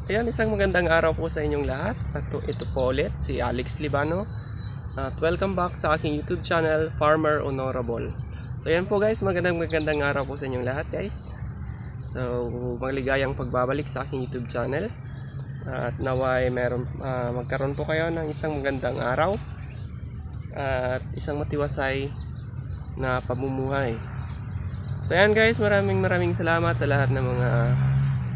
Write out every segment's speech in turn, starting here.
Ayan, isang magandang araw po sa inyong lahat. At ito po ulit, si Alex Libano. At welcome back sa aking YouTube channel, Farmer Honorable. So ayan po guys, magandang araw po sa inyong lahat guys. So maligayang pagbabalik sa aking YouTube channel. At naway magkaroon po kayo ng isang magandang araw at isang matiwasay na pamumuhay. So ayan guys, maraming salamat sa lahat ng mga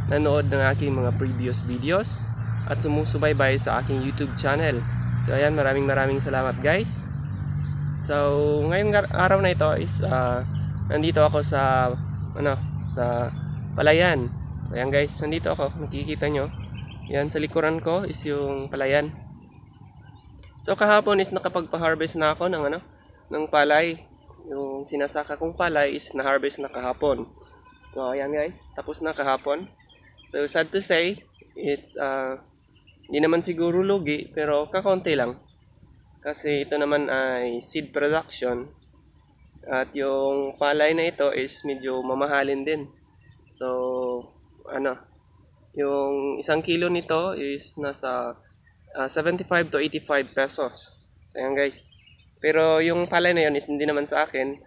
nanood ng aking mga previous videos at sumusubaybay sa aking YouTube channel. So ayan, maraming salamat guys. So ngayong araw na ito is nandito ako sa sa palayan. So ayan guys, nandito ako, makikita nyo. Yan sa likuran ko is yung palayan. So kahapon is nakapagpa-harvest na ako ng palay. Yung sinasaka kong palay is na-harvest na kahapon. So ayan guys, tapos na kahapon. So sad to say, it's hindi naman siguro lugi, pero kakaunti lang. Kasi ito naman ay seed production. At yung palay na ito is medyo mamahalin din. So yung 1 kilo nito is nasa 75 to 85 pesos. So ayan guys. Pero yung palay na yun is hindi naman sa akin.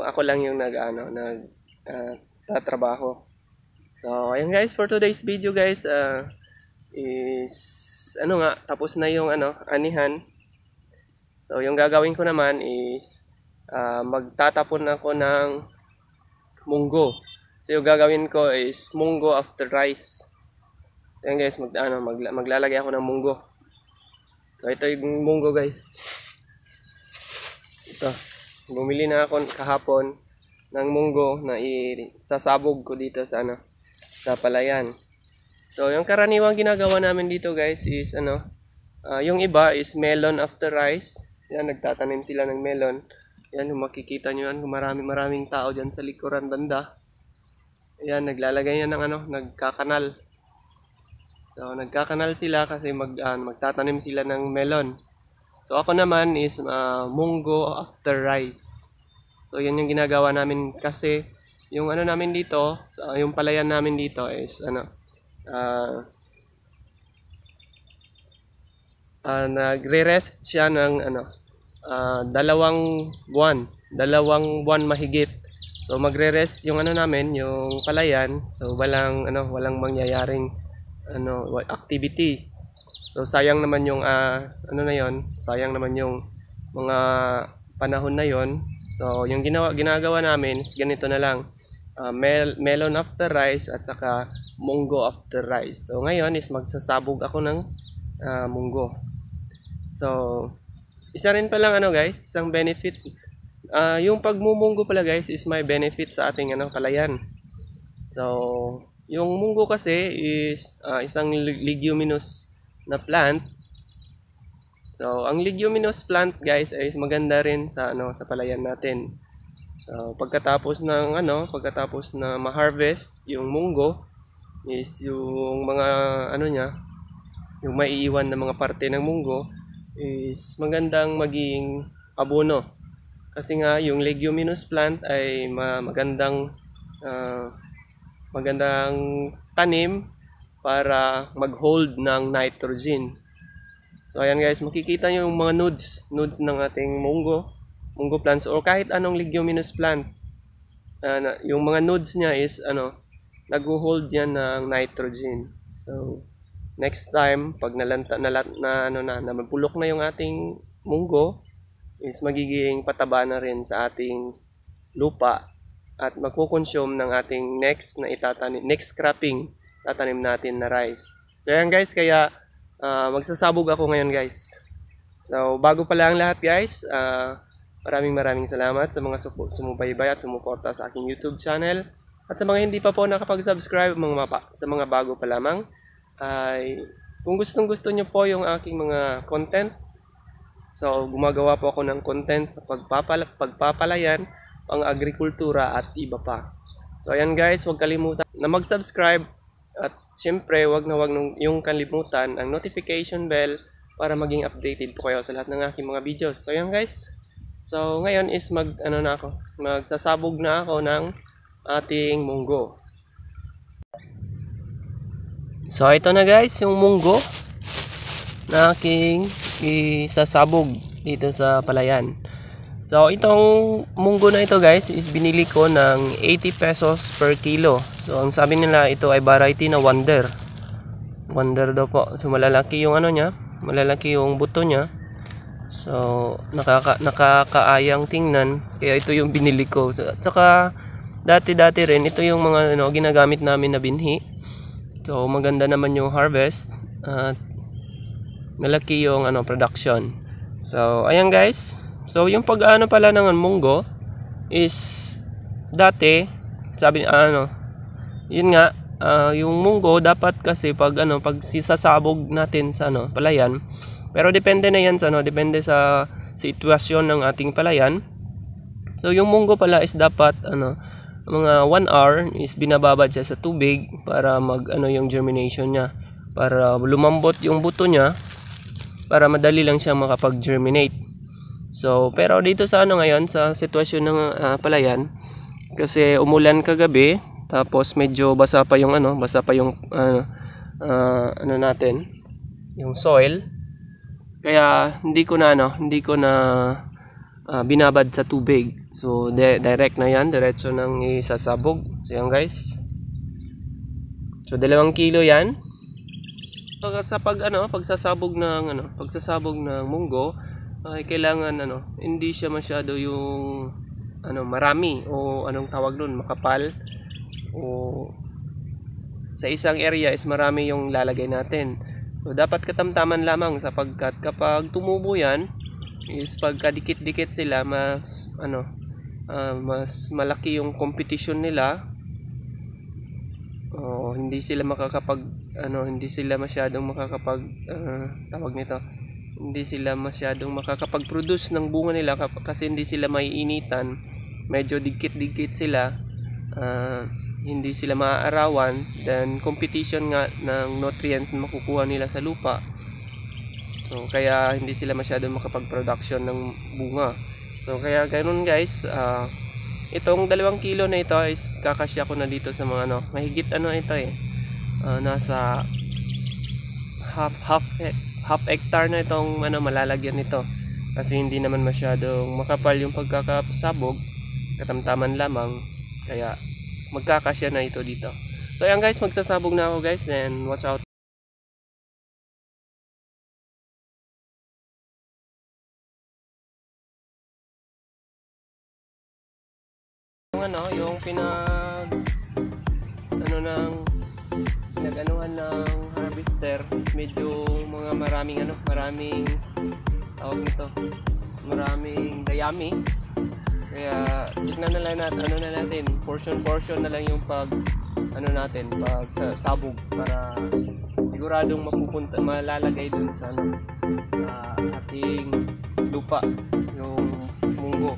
Ako lang yung tatrabaho. So ayan guys, for today's video guys is tapos na yung anihan. So yung gagawin ko naman is magtatapon ako ng munggo. So yung gagawin ko is munggo after rice. So ayan guys, maglalagay ako ng munggo. So ito yung munggo guys. Ito, bumili na ako kahapon ng munggo na isasabog ko dito sa sa palayan. So yung karaniwang ginagawa namin dito guys is yung iba is melon after rice. Yan, nagtatanim sila ng melon. Yan, makikita nyo yan, maraming tao dyan sa likuran banda. Yan, naglalagay yan ng nagkakanal. So nagkakanal sila kasi magtatanim sila ng melon. So ako naman is munggo after rice. So yan yung ginagawa namin kasi yung namin dito, yung palayan namin dito is nagre-rest siya ng 2 buwan mahigit. So magre-rest yung namin, yung palayan. So walang mangyayaring activity. So sayang naman yung sayang naman yung mga panahon na yon. So yung ginagawa namin is ganito na lang. Melon after rice at saka munggo after rice. So ngayon is magsasabog ako ng munggo. So isa rin pa lang guys, isang benefit. Yung pagmumunggo pala guys is may benefit sa ating palayan. So yung munggo kasi is isang leguminous na plant. So ang leguminous plant guys ay maganda rin sa sa palayan natin. So pagkatapos na ma-harvest yung munggo is yung mga yung maiiwan na mga parte ng munggo is magandang maging abono. Kasi nga yung leguminous plant ay magandang tanim para mag-hold ng nitrogen. So ayan guys, makikita nyo yung mga nodes ng ating munggo plants or kahit anong leguminous plant. Yung mga nodes niya is nag-hold yan ng nitrogen. So next time pag napulok na yung ating munggo is magiging pataba na rin sa ating lupa at magko-consume ng ating next cropping tatanim natin na rice. So ayan guys, kaya magsasabog ako ngayon guys. So bago pa lang lahat guys, maraming salamat sa mga sumubaybay at sumuporta sa aking YouTube channel. At sa mga hindi pa po nakapag-subscribe, sa mga bago pa lamang, ay kung gusto nyo po yung aking mga content, so gumagawa po ako ng content sa pagpapalayan, pang-agrikultura at iba pa. So ayan guys, huwag kalimutan na mag-subscribe at syempre huwag yung kalimutan ang notification bell para maging updated po kayo sa lahat ng aking mga videos. So ayan guys. So ngayon is magsasabog na ako ng ating munggo. So ito na guys, yung munggo na aking isasabog dito sa palayan. So itong munggo na ito guys is binili ko ng 80 pesos per kilo. So ang sabi nila ito ay variety na Wonder. Wonder daw po. So malalaki yung ano niya, malalaki yung buto niya. So nakakaayang tingnan, kaya ito yung binili ko. So, at saka dati rin ito yung mga ginagamit namin na binhi. So maganda naman yung harvest at malaki yung production. So ayan guys. So yung pag-ano pala ng munggo is dati sabi yun nga yung munggo dapat kasi pag sisasabog natin sa palayan. Pero depende na yan sa depende sa sitwasyon ng ating palayan. So yung munggo pala is dapat mga 1 hour is binababad siya sa tubig para yung germination niya, para lumambot yung buto niya, para madali lang siyang makapag-germinate. So pero dito sa ngayon sa sitwasyon ng palayan, kasi umulan kagabi tapos medyo basa pa yung natin yung soil, kaya hindi ko na binabad sa tubig. So direct na yan, diretso nang isasabog. So yan guys, so 2 kilo yan. So sa pagsasabog ng munggo ay kailangan hindi siya masyado yung marami o anong tawag nun, makapal, o sa isang area is marami yung lalagay natin. So dapat katamtaman lamang, sapagkat kapag tumubo yan is pagkadikit-dikit sila, mas malaki yung competition nila. Hindi sila hindi sila masyadong makakapag-produce ng bunga nila kasi hindi sila maiinitan, medyo dikit-dikit sila, hindi sila maaarawan, then competition nga ng nutrients na makukuha nila sa lupa. So kaya hindi sila masyadong makapag-production ng bunga. So kaya ganoon guys, itong 2 kilo na ito is kakasya ko na dito sa mga mahigit ito nasa half hectare na itong malalagyan nito, kasi hindi naman masyadong makapal yung pagkakasabog, katamtaman lamang, kaya magkakasya na ito dito. So ayan guys, magsasabog na ako guys, then watch out. Yung pinag-anuhan ng harvester, medyo mga maraming tawag nito, maraming dayami. Kaya tignan na lang natin, portion na lang yung pag sabog, para siguradong malalagay dun sa ating lupa yung munggo.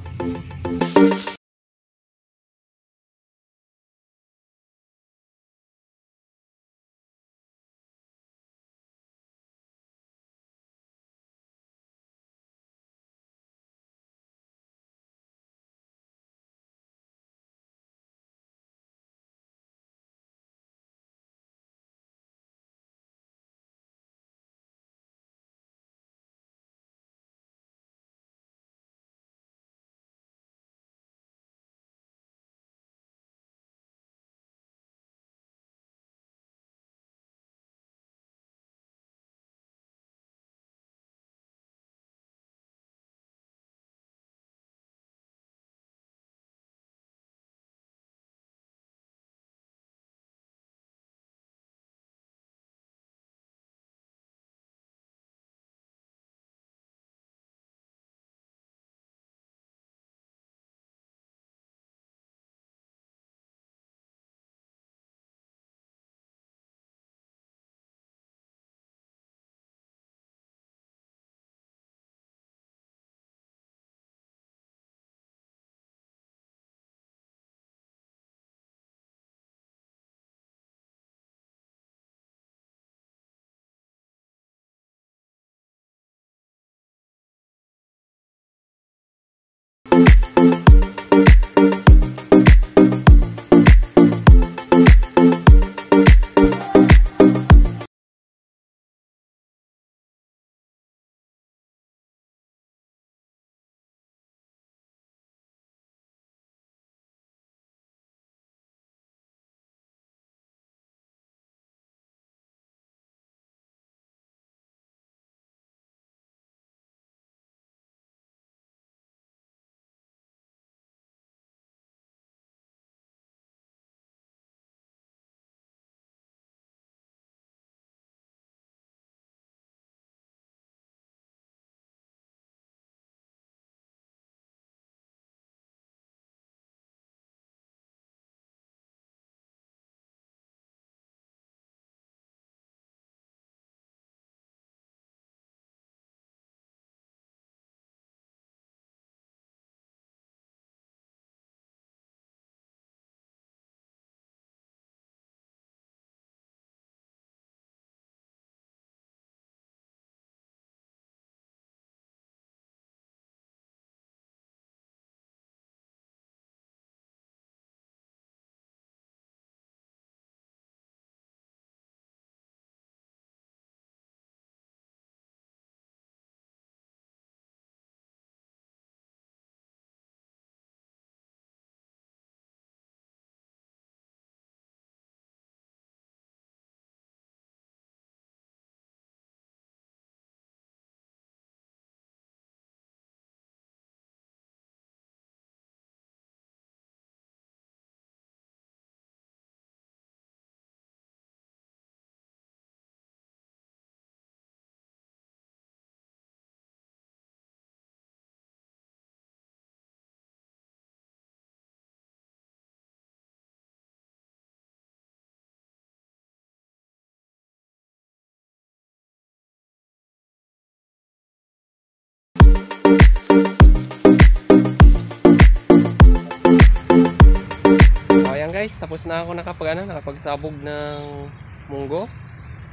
guys, tapos na ako nakapagsabog ng munggo.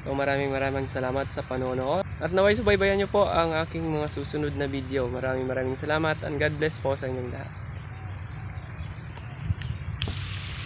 So maraming salamat sa panonood. At naway subaybayan nyo po ang aking mga susunod na video. Maraming salamat and God bless po sa inyong lahat.